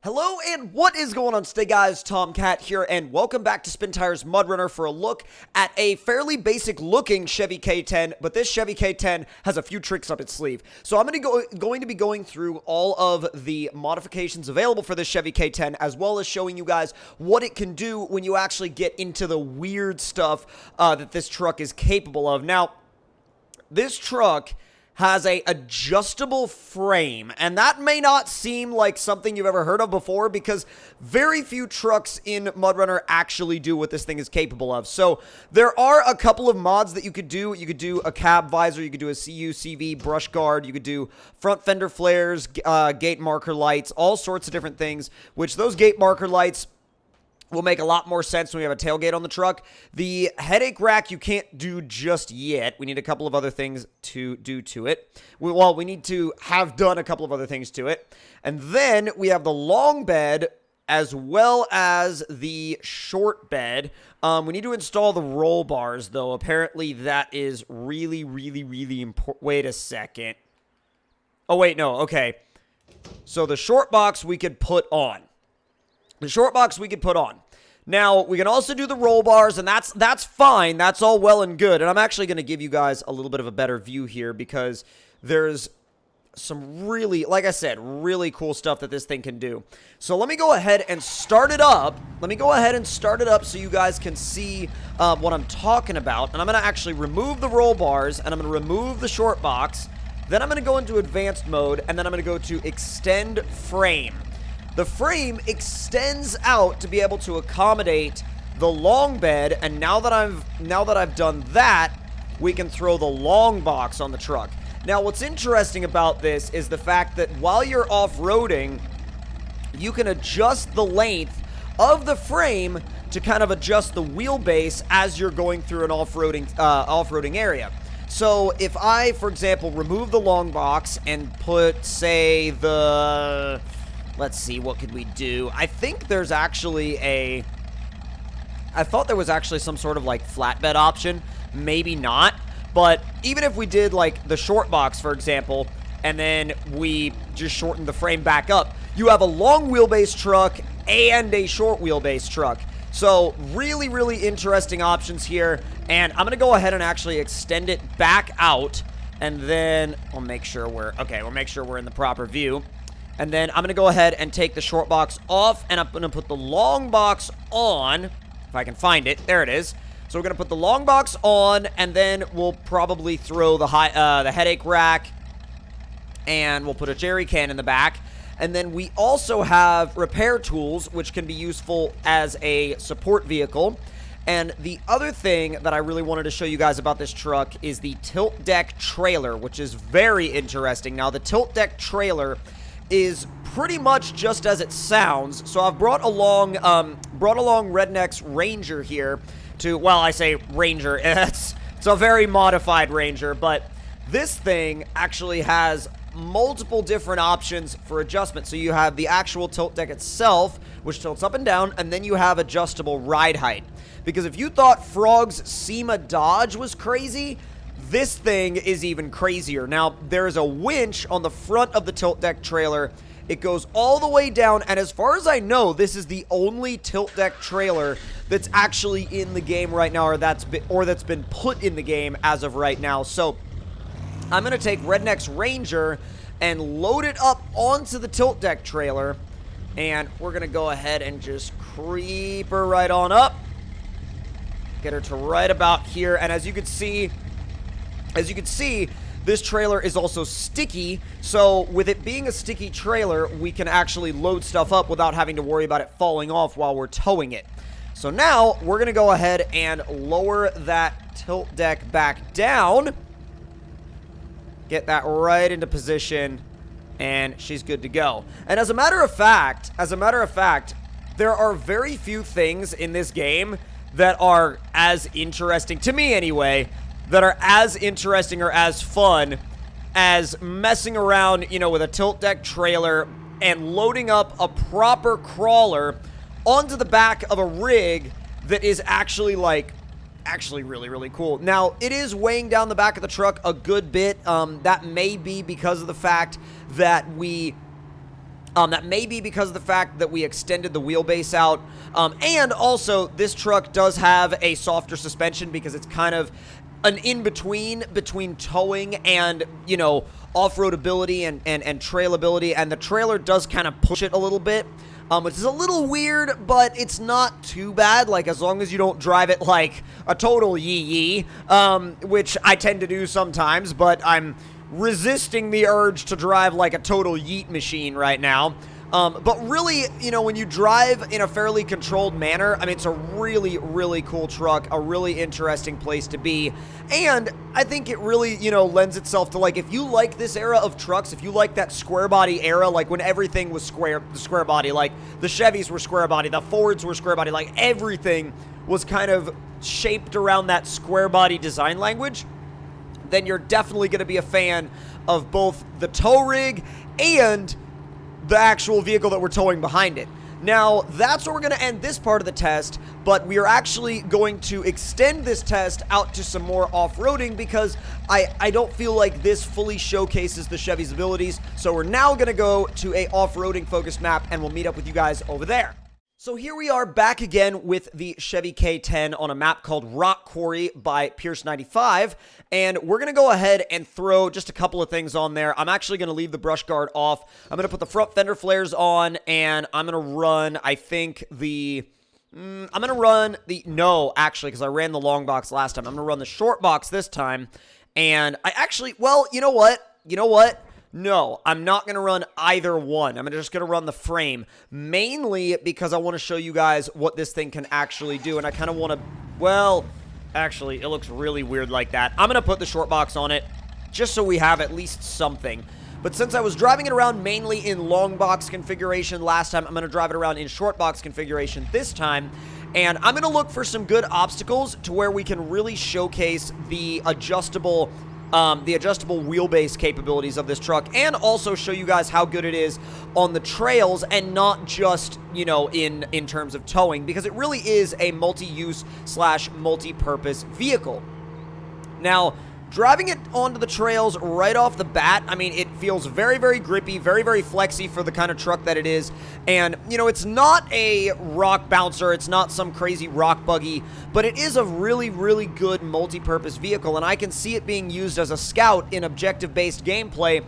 Hello and what is going on today, guys? Tomcat here and welcome back to SpinTires MudRunner for a look at a fairly basic looking Chevy K10, but this Chevy K10 has a few tricks up its sleeve. So I'm going to be going through all of the modifications available for this Chevy K10 as well as showing you guys what it can do when you actually get into the weird stuff that this truck is capable of. Now, this truck has a adjustable frame, and that may not seem like something you've ever heard of before because very few trucks in MudRunner actually do what this thing is capable of. So there are a couple of mods that you could do. You could do a cab visor, you could do a CU, CV, brush guard, you could do front fender flares, gate marker lights, all sorts of different things, which those gate marker lights will make a lot more sense when we have a tailgate on the truck. The headache rack you can't do just yet. We need a couple of other things to do to it. We need to have done a couple of other things to it. And then we have the long bed as well as the short bed. We need to install the roll bars, though. Apparently that is really important. Wait a second. Oh, wait, no. Okay. So the short box we could put on. The short box we could put on. Now, we can also do the roll bars, and that's fine. That's all well and good. And I'm actually going to give you guys a little bit of a better view here because there's some really, like I said, really cool stuff that this thing can do. So let me go ahead and start it up. So you guys can see what I'm talking about. And I'm going to actually remove the roll bars, and I'm going to remove the short box. Then I'm going to go into advanced mode, and then I'm going to go to extend frame. The frame extends out to be able to accommodate the long bed, and now that I've done that, we can throw the long box on the truck. Now, what's interesting about this is the fact that while you're off-roading, you can adjust the length of the frame to kind of adjust the wheelbase as you're going through an off-roading area. So if I, for example, remove the long box and put, say, let's see, what could we do? I think there's actually I thought there was actually some sort of like flatbed option. Maybe not. But even if we did like the short box, for example, and then we just shortened the frame back up, you have a long wheelbase truck and a short wheelbase truck. So really interesting options here. And I'm going to go ahead and actually extend it back out. And then we'll make sure we're in the proper view. And then I'm going to go ahead and take the short box off, and I'm going to put the long box on, if I can find it. There it is. So we're going to put the long box on, and then we'll probably throw the headache rack, and we'll put a jerry can in the back. And then we also have repair tools, which can be useful as a support vehicle. And the other thing that I really wanted to show you guys about this truck is the tilt deck trailer, which is very interesting. Now, the tilt deck trailer is pretty much just as it sounds. So I've brought along Redneck's Ranger here to, well, I say Ranger, it's a very modified Ranger, but this thing actually has multiple different options for adjustment. So you have the actual tilt deck itself, which tilts up and down, and then you have adjustable ride height. Because if you thought Frog's SEMA Dodge was crazy, this thing is even crazier. Now, there is a winch on the front of the tilt deck trailer. It goes all the way down, and as far as I know, this is the only tilt deck trailer that's actually in the game right now, or that's been put in the game as of right now. So, I'm going to take Redneck's Ranger and load it up onto the tilt deck trailer, and we're going to go ahead and just creep her right on up. Get her to right about here, and as you can see, this trailer is also sticky, so with it being a sticky trailer, we can actually load stuff up without having to worry about it falling off while we're towing it. So now, we're going to go ahead and lower that tilt deck back down. Get that right into position, and she's good to go. And as a matter of fact, there are very few things in this game that are as interesting, to me anyway, that are as interesting or as fun as messing around, with a tilt deck trailer and loading up a proper crawler onto the back of a rig that is actually really cool. Now, it is weighing down the back of the truck a good bit. That may be because of the fact that we That may be because of the fact that we extended the wheelbase out. And also, this truck does have a softer suspension because it's kind of an in-between between towing and, you know, off-road ability and trail ability. And the trailer does kind of push it a little bit, which is a little weird, but it's not too bad. Like, as long as you don't drive it like a total yee-yee, which I tend to do sometimes, but I'm resisting the urge to drive like a total yeet machine right now. But really, you know, when you drive in a fairly controlled manner, I mean, it's a really, really cool truck, a really interesting place to be. And I think it really, you know, lends itself to, like, if you like this era of trucks, if you like that square body era, like when everything was square body, like the Chevys were square body, the Fords were square body, like everything was kind of shaped around that square body design language, then you're definitely going to be a fan of both the tow rig and the actual vehicle that we're towing behind it. Now, that's where we're going to end this part of the test, but we are actually going to extend this test out to some more off-roading because I don't feel like this fully showcases the Chevy's abilities. So we're now going to go to a off-roading focused map, and we'll meet up with you guys over there. So here we are back again with the Chevy K10 on a map called Rock Quarry by Pierce 95, and we're going to go ahead and throw just a couple of things on there. I'm actually going to leave the brush guard off. I'm going to put the front fender flares on, and I'm going to run, I think, no, actually, because I ran the long box last time. I'm going to run the short box this time, and I actually, well, you know what? No, I'm not going to run either one. I'm just going to run the frame, mainly because I want to show you guys what this thing can actually do, and I kind of want to, well, actually, it looks really weird like that. I'm going to put the short box on it, just so we have at least something. But since I was driving it around mainly in long box configuration last time, I'm going to drive it around in short box configuration this time, and I'm going to look for some good obstacles to where we can really showcase the adjustable wheelbase capabilities of this truck, and also show you guys how good it is on the trails and not just, you know, in terms of towing, because it really is a multi-use / multi-purpose vehicle. Now, driving it onto the trails right off the bat, I mean, it feels very, very grippy, very, very flexy for the kind of truck that it is. And, you know, it's not a rock bouncer, it's not some crazy rock buggy, but it is a really, really good multi-purpose vehicle, and I can see it being used as a scout in objective-based gameplay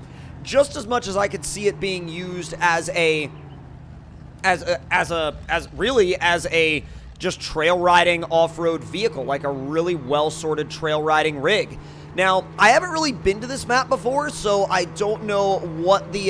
just as much as I could see it being used as really as a just trail riding off-road vehicle, like a really well-sorted trail riding rig. Now, I haven't really been to this map before, so I don't know what the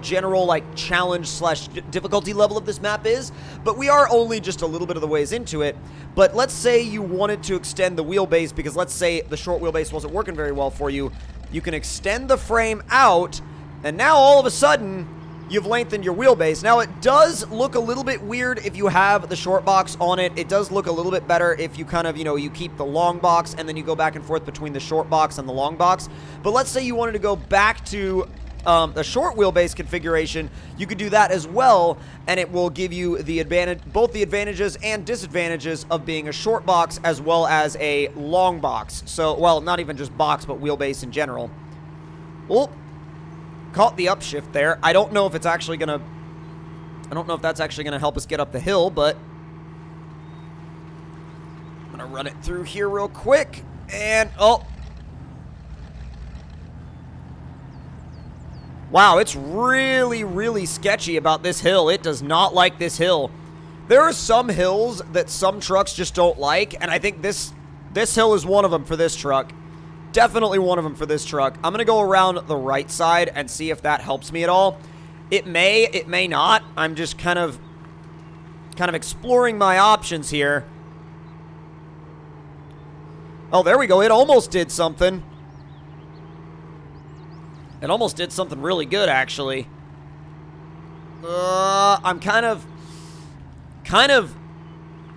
general, like, challenge / difficulty level of this map is, but we are only just a little bit of the ways into it. But let's say you wanted to extend the wheelbase, because let's say the short wheelbase wasn't working very well for you. You can extend the frame out, and now all of a sudden, you've lengthened your wheelbase. Now, it does look a little bit weird if you have the short box on it. It does look a little bit better if you kind of, you know, you keep the long box and then you go back and forth between the short box and the long box. But let's say you wanted to go back to the short wheelbase configuration, you could do that as well, and it will give you the advantage, both the advantages and disadvantages of being a short box as well as a long box. So, well, not even just box, but wheelbase in general. Well, caught the upshift there. I don't know if it's actually gonna, that's actually gonna help us get up the hill, but I'm gonna run it through here real quick, and oh. Wow, it's really, really sketchy about this hill. It does not like this hill. There are some hills that some trucks just don't like, and I think this hill is one of them for this truck. Definitely one of them for this truck. I'm going to go around the right side and see if that helps me at all. It may not. I'm just kind of exploring my options here. Oh, there we go. It almost did something. It almost did something really good, actually. I'm kind of,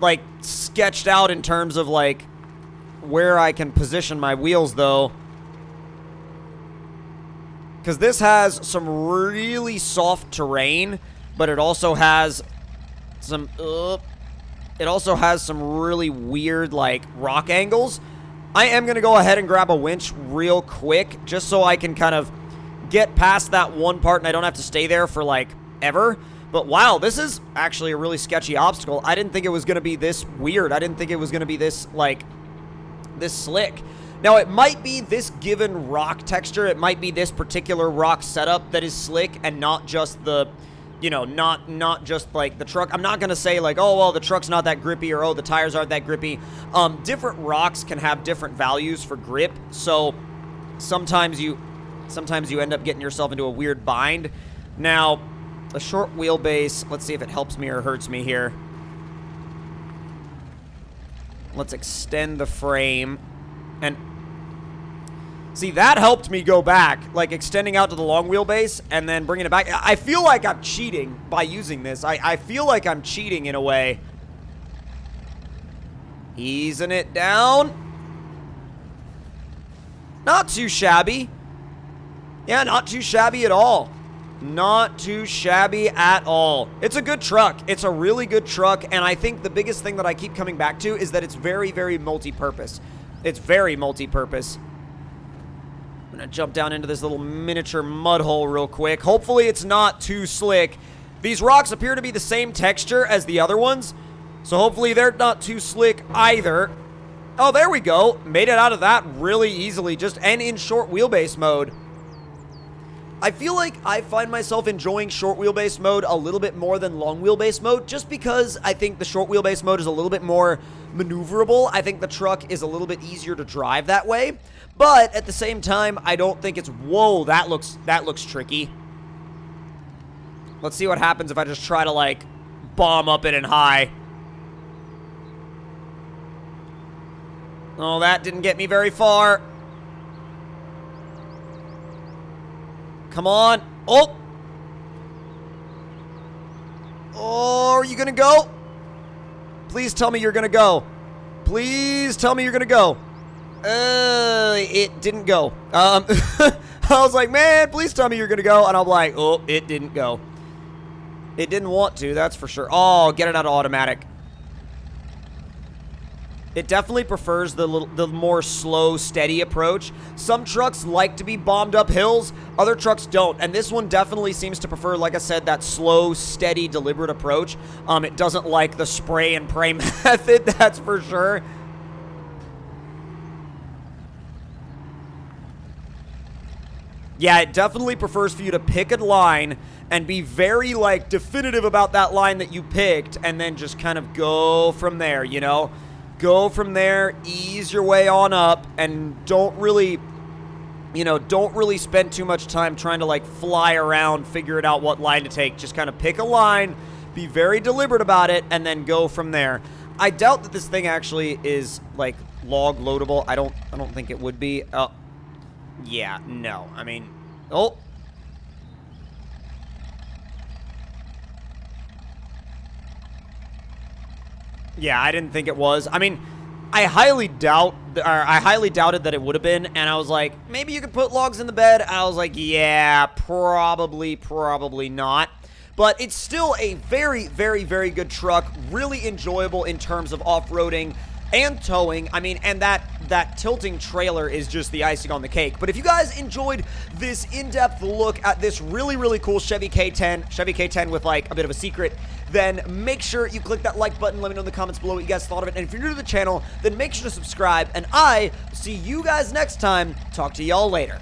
like, sketched out in terms of, like, where I can position my wheels, though. Because this has some really soft terrain, but it also has some, really weird, like, rock angles. I am going to go ahead and grab a winch real quick, just so I can kind of get past that one part and I don't have to stay there for, like, ever. But wow, this is actually a really sketchy obstacle. I didn't think it was going to be this weird. I didn't think it was going to be this, like, this slick. Now, it might be this given rock texture. It might be this particular rock setup that is slick and not just the, you know, not just, like, the truck. I'm not going to say, like, oh, well, the truck's not that grippy or, oh, the tires aren't that grippy. Different rocks can have different values for grip. So sometimes you end up getting yourself into a weird bind. Now, a short wheelbase, let's see if it helps me or hurts me here. Let's extend the frame. And see, that helped me go back, like extending out to the long wheelbase and then bringing it back. I feel like I'm cheating by using this. I feel like I'm cheating in a way. Easing it down. Not too shabby. Yeah, not too shabby at all. Not too shabby at all. It's a good truck. It's a really good truck, and I think the biggest thing that I keep coming back to is that it's very, very multi-purpose. It's very multi-purpose. I'm going to jump down into this little miniature mud hole real quick. Hopefully it's not too slick. These rocks appear to be the same texture as the other ones, so hopefully they're not too slick either. Oh, there we go. Made it out of that really easily, just and in short wheelbase mode. I feel like I find myself enjoying short wheelbase mode a little bit more than long wheelbase mode, just because I think the short wheelbase mode is a little bit more maneuverable. I think the truck is a little bit easier to drive that way, but at the same time, I don't think it's, whoa, that looks tricky. Let's see what happens if I just try to, like, bomb up it in high. Oh, that didn't get me very far. Come on. Oh. Oh, are you going to go? Please tell me you're going to go. Please tell me you're going to go. It didn't go. I was like, man, please tell me you're going to go. And I'm like, oh, it didn't go. It didn't want to, that's for sure. Oh, get it out of automatic. It definitely prefers the more slow, steady approach. Some trucks like to be bombed up hills. Other trucks don't. And this one definitely seems to prefer, like I said, that slow, steady, deliberate approach. It doesn't like the spray and pray method, that's for sure. Yeah, it definitely prefers for you to pick a line and be very, like, definitive about that line that you picked and then just kind of go from there, you know? Go from there, ease your way on up, and don't really spend too much time trying to, like, fly around, figure it out what line to take. Just kind of pick a line, be very deliberate about it, and then go from there. I doubt that this thing actually is, like, log loadable. I don't think it would be. Yeah, no. I mean, oh. Yeah, I didn't think it was. I mean, I highly doubted that it would have been, and I was like, maybe you could put logs in the bed. I was like, yeah, probably not. But it's still a very, very, very good truck. Really enjoyable in terms of off-roading and towing. I mean, and that tilting trailer is just the icing on the cake. But if you guys enjoyed this in-depth look at this really, really cool Chevy K10 with, like, a bit of a secret, then make sure you click that like button. Let me know in the comments below what you guys thought of it. And if you're new to the channel, then make sure to subscribe. And I will see you guys next time. Talk to y'all later.